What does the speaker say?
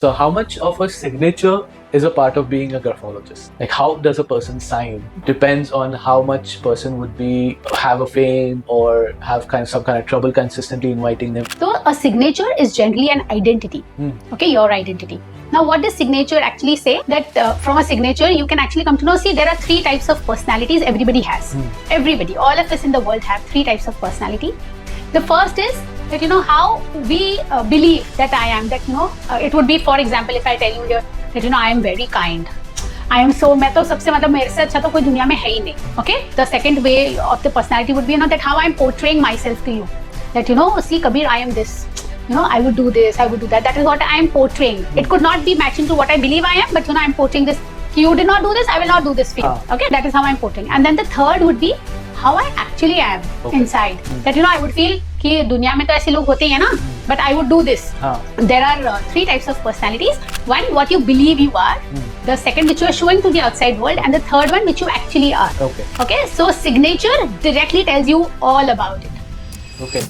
So how much of a signature is a part of being a graphologist? Like how does a person sign? Depends on how much person would have a fame or have some kind of trouble consistently inviting them. So a signature is generally an identity. Okay, your identity. Now what does signature actually say? That from a signature you can actually come to know, see, there are 3 types of personalities everybody has. Everybody, all of us in the world have 3 types of personality. The first is that how we believe that I am, that it would be, for example, if I tell you here that I am very kind, I am so, मैं तो सबसे मतलब मेरे से अच्छा तो कोई दुनिया में है ही नहीं. Okay, the second way of the personality would be that how I am portraying myself to you, that see Kabir, I am this, I would do this, I would do that. That is what I am portraying. It could not be matching to what I believe I am, but I am portraying this. You did not do this, I will not do this for you. Okay, that is how I am portraying. And then the third would be how I actually am inside. That I would feel कि दुनिया में तो ऐसे लोग होते हैं ना, but I would do this. There are 3 types of personalities. One, what you believe you are. The second, which you are showing to the outside world, and the third one, which you actually are. Okay. So signature directly tells you all about it. Okay.